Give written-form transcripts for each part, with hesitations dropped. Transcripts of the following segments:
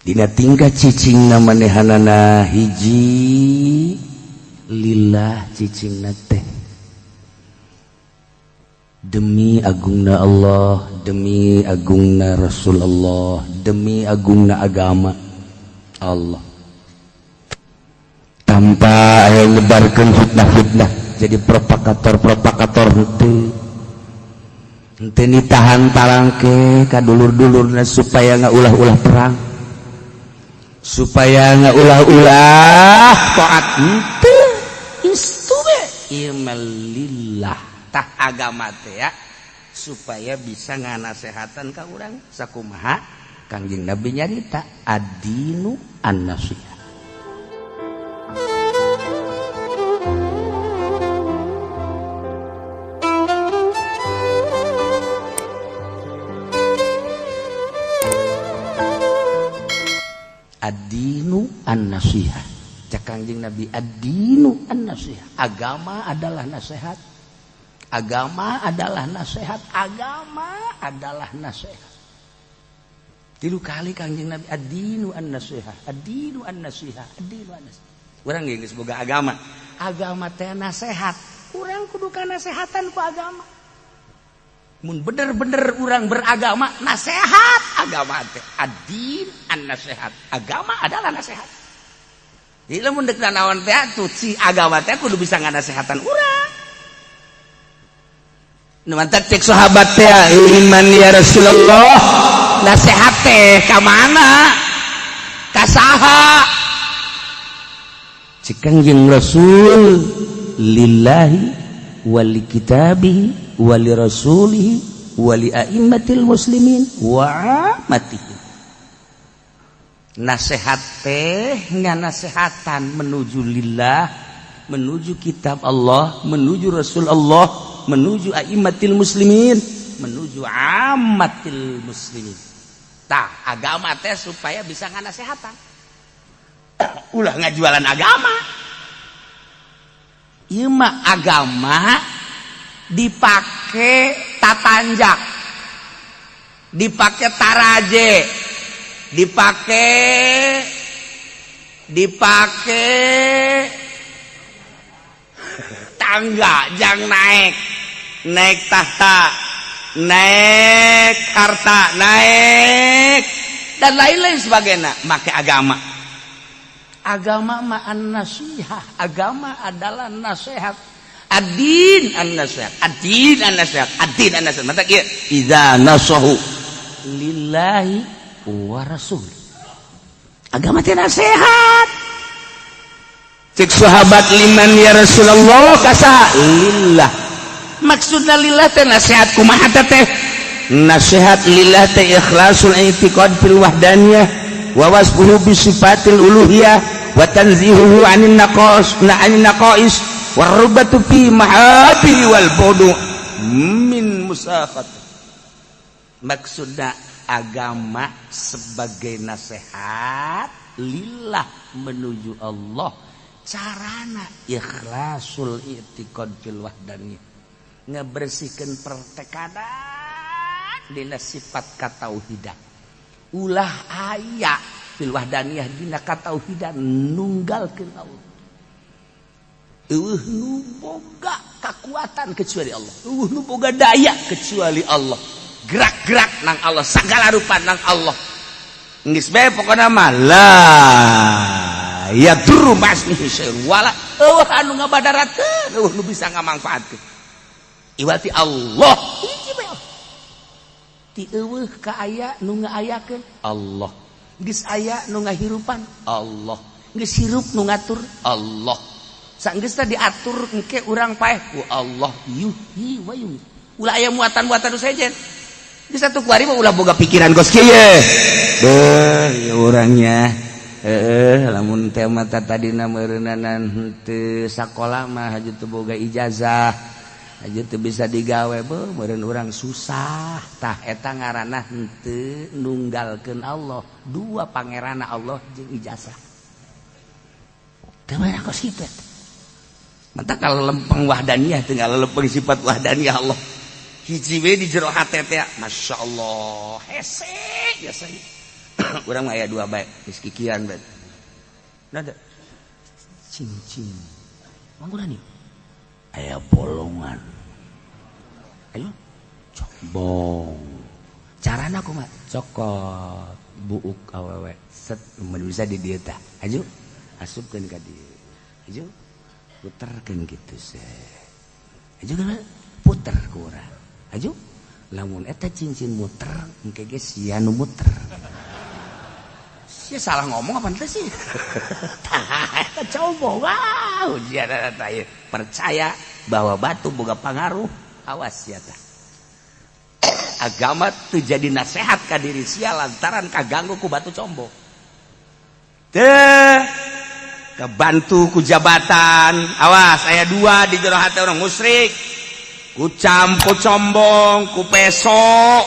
dina tingkah cicingna manehanana hiji lillah cicingna teh demi agungna Allah, demi agungna Rasulullah, demi agungna agama Allah, tanpa aya nyebarkeun fitnah-fitnah jadi propagator henteu nitahan tarangke ka dulur-dulurna supaya ngaulah-ulah perang, supaya ngaulah-ulah taat henteu istu we imal lillah tah agama teh ya supaya bisa nganasehatan ka urang sakumaha Kangjeng Nabi nyarita ad-dinu an-nasihah. Ad-dinu an-nasihah. Cak Kangjeng Nabi ad-dinu an-nasihah. Agama adalah nasihat. Agama adalah nasihat. Agama adalah nasihat. 3 kali Kangjeng Nabi ad-dinu an-nasihah. Ad-dinu an-nasihah. Ad-dinu an-nasihah. Urang geus boga agama. Agama teh nasihat. Urang kudu kanasehatan ku agama. Mun bener-bener urang beragama nasihat agama teh ad-din an-nasihat. Agama adalah nasihat. Jadi lamun deuk naon teh atuh si agama teh kudu bisa nganasehatan urang. Nu mantap cek sahabat teh iman ya Rasulullah nasihat teh ka mana? Ka saha? Cek Kangjeng Rasul lillahi wali kitabihi wali rasulihi wali a'immatil muslimin wa amatihi. Nasihat teh nganasehatan menuju lillah, menuju kitab Allah, menuju Rasul Allah, menuju a'immatil muslimin, menuju ammatil muslimin. Tah agama teh supaya bisa nganasehatan. Ulah ngajualan agama. Ieu mah agama dipake tatanjak, dipake taraje, dipake tangga jang naik tahta, naik harta, naik dan lain-lain sebagainya make agama. Agama ma'an nasihah, agama adalah nasihat. Ad-din an-nasihat, ad-din an-nasihat, ad-din an-nasihat. Mata kieu idza nasahu lillahi wa rasul. Agama teh nasihat. Cek sahabat liman ya Rasulullah kasa lillah. Maksudna lillah teh nasihat kumaha teh? Nasihat lillah teh ikhlasul i'tiqad fil wahdaniyah wa wasfuhu bi sifatil uluhiyah wa tanzihuhu 'anil naqais warubatu fi mahabihi wal budu min musafat. Maksudna agama sebagai nasihat lillah menuju Allah, carana ikhlasul i'tiqad fil wahdaniyah, ngebersihkeun pertekadan dina sifat katauhidan. Ulah aya fil wahdaniyah dina katauhidan nunggalkeun Allah. Nu boga kekuatan kecuali Allah, nu boga daya kecuali Allah, gerak-gerak nang Allah, segala rupa nang Allah. Geus bae pokona mah la yadurru masmihi syai'un wala anu ngabadaratkeun, nu bisa ngamangfaatkeun. Iwati Allah hiji bae. Ti eueuh ka aya nu ngaayakeun Allah. Geus aya nu ngahirupan Allah. Geus hirup nu ngatur Allah. Sanggeus teh diatur engke urang paeh ku Allah yuhyi wa yumiit. Ulah aya muatan-muatan nu sejen. Geus atuh kuari mah ulah boga pikiran gos kieu. Beuh urangnya. Lamun teh mata tadina meureunanan henteu sakola mah haju teu boga ijazah. Aja teu bisa digawe beuh meureun urang susah. Tah eta ngaranna henteu nunggalkeun Allah. 2 pangeranna Allah jeung ijazah. Teu mah kos kitu. Mata kalau lempeng wahdaniyah tinggal lempeng sifat wahdaniyah Allah. Hiji we di jero hate teh masyaallah hese biasa. Urang aya 2 bae geus kikian bae nada cincin manguna nih aya bolongan ayo combong carana kumaha cokot buuk awewe set mun bisa di dieu tah aju asupkeun ka dieu aju puterkeun kitu seh aju kana puter ku urang aju lamun eta cincin muter engke ge sia nu muter sia salah ngomong apa teh sih tah coba wow ujian eta percaya bahwa batu boga pangaruh awas sia tah agama teu jadi nasehat ka diri sia lantaran kaganggu ku batu combo teh kebantu ku jabatan awas aya 2 di jero hati orang musyrik ku campu combong ku peso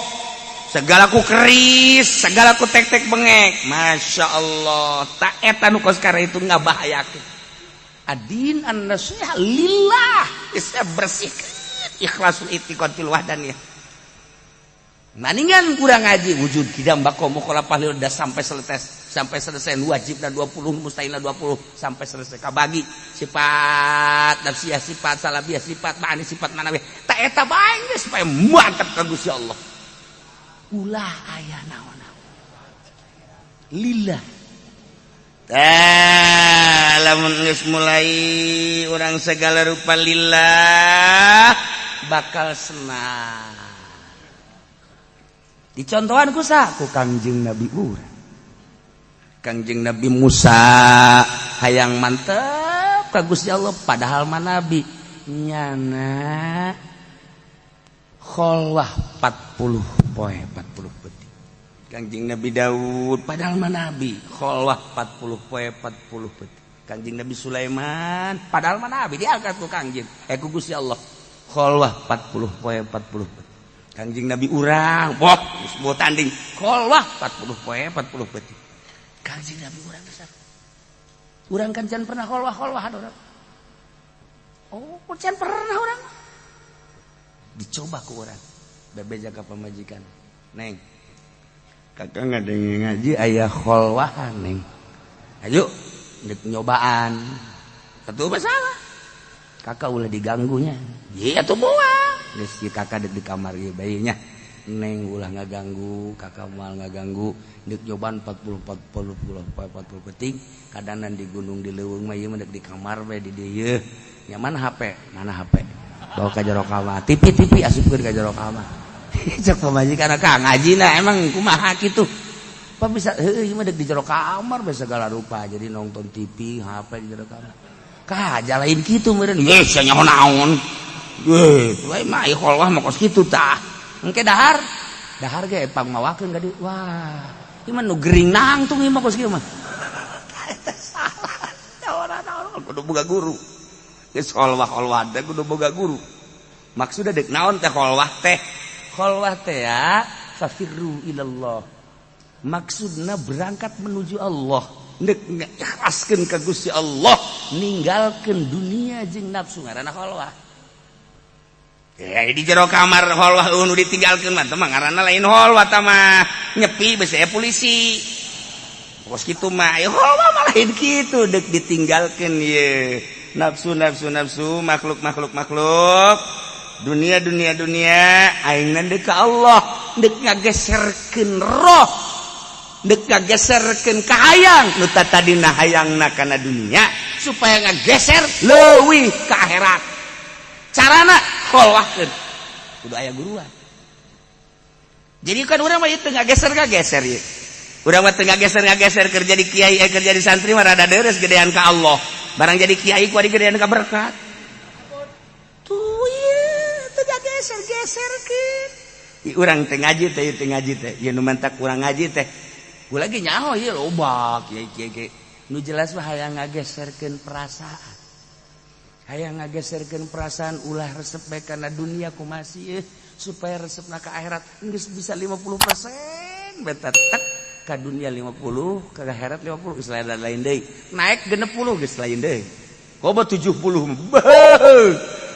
segala ku keris segala ku tek-tek bengek Masya Allah tak eta nu kos kara itu ngabahayakeun adin an-nasiha lillah bisa bersihkan ikhlasul itiqadil wahdaniyah maningan kurang ngaji wujud kidam bako mukhalafah lil udah sampai selesai wajib dan 20 mustahil 20 sampai selesai kabagi sifat nafsiyah sifat salabiyah sifat ma'ani sifat manawiyah tak eta bae supaya mantap ka Gusti Allah ulah aya naon-naon lillah lamun geus mulai urang segala rupa lillah bakal senang dicontohan ku sa ku Kangjeng Nabi urang Kangjeng Nabi Musa hayang mantep ka Gusti Allah padahal mah nabi nyana kholwah 40 poe 40 detik Kangjeng Nabi Daud padahal mah nabi kholwah 40 poe 40 detik Kangjeng Nabi Sulaiman padahal mah nabi diangkat ku Kangjeng ku Gusti Allah kholwah 40 poe 40 detik Kangjeng Nabi urang bot tanding kholwah 40 poe 40 detik Kangjeng Nabi urang besar urang kan can pernah kholwah urang oh can pernah urang dicoba ku urang bebe jaga pemajikan neng kakak ngadenge ngaji aya kholwahan neng ayo dek nyobaan atuh masalah kakak ulah diganggunya iya tuh moal geus si kakak dek di kamar ieu bae nya neng ulah ngaganggu kakak moal ngaganggu dek nyobaan 40 detik kadanan di gunung di leuweung mah ieu mah dek di kamar bae di dieu nya mana HP bawa ka jero kamar tipi asupkeun ka jero kamar cek pamajikan ka ngajina emang kumaha kitu apa bisa heuh mah dek di jero kamar bae segala rupa jadi nonton TV HP di jero kamar kaja lain kitu meureun ye sia naon we mah ieu kholwah mah kos kitu tah engke dahar ge pangmawakeun ka dieu wah ieu mah nu gering nangtung ieu mah kos kieu mah salah kudu boga guru geus kholwah teh kudu boga guru maksudna dek naon teh kholwah teh ya fafirru ilallah maksudna berangkat menuju Allah dek ikhlaskeun ka Gusti Allah ninggalkeun dunia jeung nafsu ngaranna kholwah di jero kamar kholwah nu ditinggalkeun mah teh ngaranna lain kholwah tah mah nyepi bese polisi kos kitu mah kholwah mah lain kitu dek ditinggalkeun ye nafsu makhluk dunia aingna dek ka Allah dek ngageserkeun roh dek ngageserkeun ka hayang nu tadina hayangna kana dunia supaya ngageser leuwih ka akhirat carana kholwahkeun kudu aya guruan jadi kan urang mah teu ngageser ye urang mah teu ngageser kerja di kiai kerja di santri mah rada deres gedean ka Allah barang jadi kiai ku digedean ka berkat tuh ieu teu geser-geserkeun urang teu ngaji teh ieu nu mantak urang ngaji teh ku lagi nyaho ieu loba kiai nu jelas mah hayang ngageserkeun perasaan hayang ngageserkeun perasaan ulah resep bae kana dunia kumaha sih supaya resepna ka akhirat geus bisa 50% beta tek ka dunia 50 ka akhirat 50 geus lain deui naik 60 geus lain deui koba 70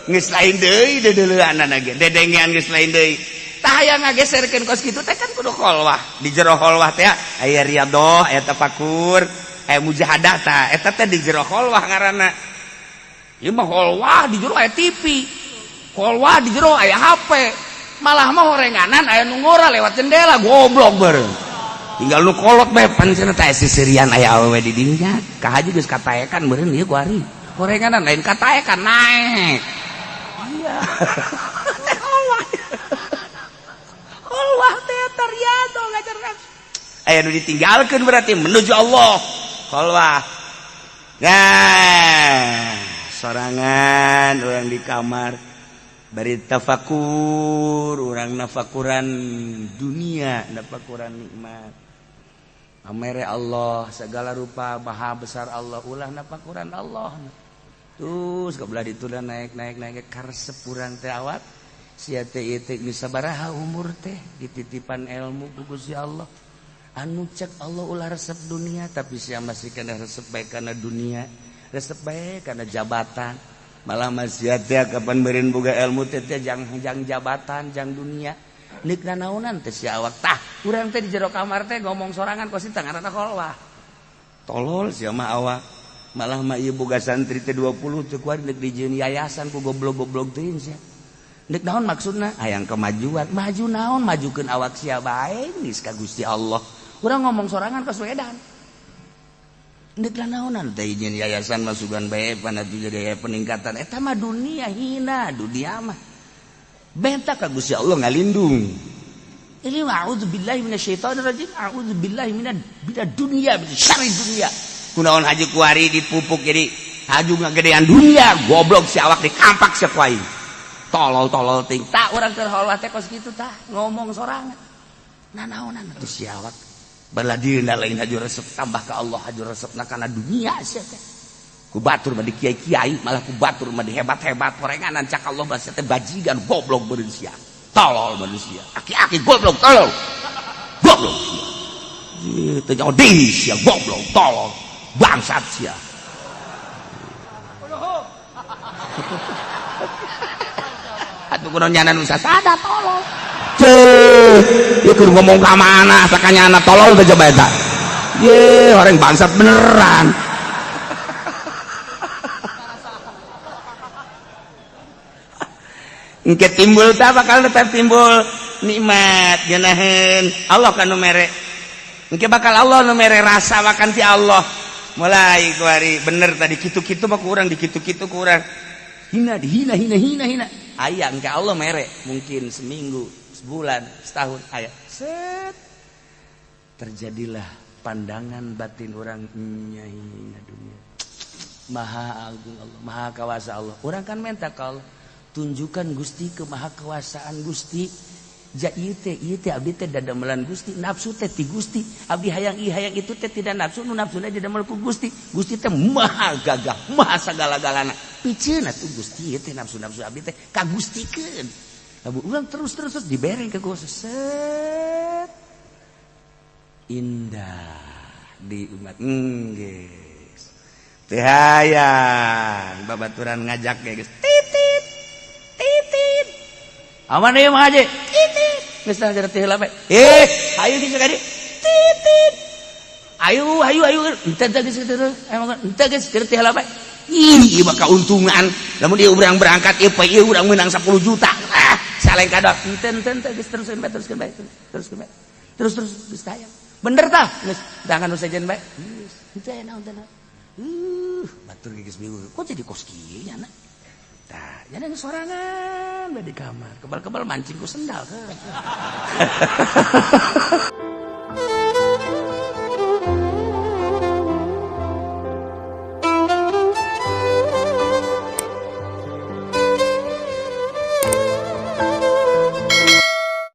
geus lain deui dedeleuanna ge dedengean geus lain deui tah hayang ngageserkeun kos kitu teh kan kudu kholwah. Di jero kholwah teh aya riyadhah, aya tafakur, aya mujahadah tah. Eta teh di jero kholwah ngaranna. Ieu mah kholwah di jero aya TV. Kholwah di jero aya HP. Malah mah horenganan aya nu ngora lewat jendela goblok beureum. Tinggal nu kolot bae pancen teh sisirian aya awewe di dinya. Kahaji geus kataekan beureun ieu ku ari. Horenganan lain kataekan naek. Iya. Allah teater ya tuh ngajarkan. Aya nu ditinggalkeun berarti menuju Allah. Kholwah. Nah, sorangan orang di kamar bari tafakur, orang nafakuran dunia, nafakuran nikmat. Amere Allah segala rupa maha besar Allah, ulah nafakuran Allah. Terus kabelah ditulah naik karesep urang teh awat. Sia teh ieu teh geus sabaraha umur teh dititipan ilmu ku Gusti Allah. Anu cek Allah ulah resep dunia tapi sia masih kana resep bae kana dunia, resep bae kana jabatan. Malah masih teh kapan beureun boga ilmu teh jang jabatan, jang dunia. Nikna naonan teh sia awak tah. Urang teh di jero kamar teh ngomong sorangan ku sinta ngaranna kholwah. Tolol sia mah awak. Malah mah ieu boga santri teh 20 teu kuari neuk dijieun yayasan ku goblok-goblok teuing sia. Nek naon maksudna? Hayang kemajuan. Maju naon? Majukeun awak sia bae geus ka Gusti Allah. Urang ngomong sorangan ka Swedan. Nek naonan teh izin yayasan masukan bae panatu jadi peningkatan eta mah dunia hina, dunia mah. Benta ka Gusti Allah ngalindung. Ini a'udzubillahi minasyaitonir rajim. A'udzubillahi minad dunya, syarri dunya. Kunaon haji kuari dipupuk jadi haju ngagedean dunia, goblok si awak dikampak sia ku aing. Tolol ting tak urang keur kholwah teh kos kitu tah ngomong sorangan. Nah naonan atuh si awak baladirna lain haju resep tambah ka Allah haju resepna kana dunia sia teh. Ku batur mah di kiai-kiai malah ku batur mah di hebat-hebat horenganan cak Allah basa teh bajigan goblok beureun sia. Tolol manusia. Aki-aki goblok tolol. Goblok sia. Ieu teh nyodis sia goblok tolol. Bangsat sia. Atuh kunaon nyana nu sasada tolol. Ceuh, ieu keur ngomong ka mana sakanyana tolol teh coba eta. Ye, orang bangsat beneran. Engke timbul tah bakal tetep timbul nikmat geunaheun Allah kanu mere. Engke bakal Allah nu mere rasa makan ti Allah. Mulai kuari bener tadi kitu-kitu mah kurang di kitu-kitu kurang. Hina aya engke Allah mere mungkin seminggu, sebulan, setahun aya. Set. Terjadilah pandangan batin orang nyahina dunia. Maha agung Allah, maha kawasa Allah. Orang kan minta ka Allah tunjukkan Gusti ke maha kewasaan Gusti. Ja ieu teh abdi teh dadamelan Gusti, nafsu teh ti Gusti. Abdi hayang itu teh tidak nafsu, nu nafsuna didamel ku Gusti. Gusti teh maha gagah, maha sagala-galana. Piceun atuh Gusti ieu teh nafsu-nafsu abdi teh kagustikeun. Lamun urang terus dibere ke Gusti. Set. Indah di umat geus. Teu hayang babaturan ngajak geus. Titit. Aman ieu mah Haji. Titit. Geus tah jadi teh heula bae. Ayo di sakadi. Titit. Ayo. Ente geus terus. Ente geus teh heula bae. Ih, ieu mah kauntungan. Lamun ieu urang berangkat ieu urang menang 10 juta. Saleng kadok. Ente geus teruskeun bae. Terus geus tayang. Bener tah? Geus dangan nu sajen bae. Henteu naon teh. Batur geus bingung. Kok jadi kos kieu nya na? Tah, jangan sorangan di kamar. Kebal-kebal mancing ku sendal.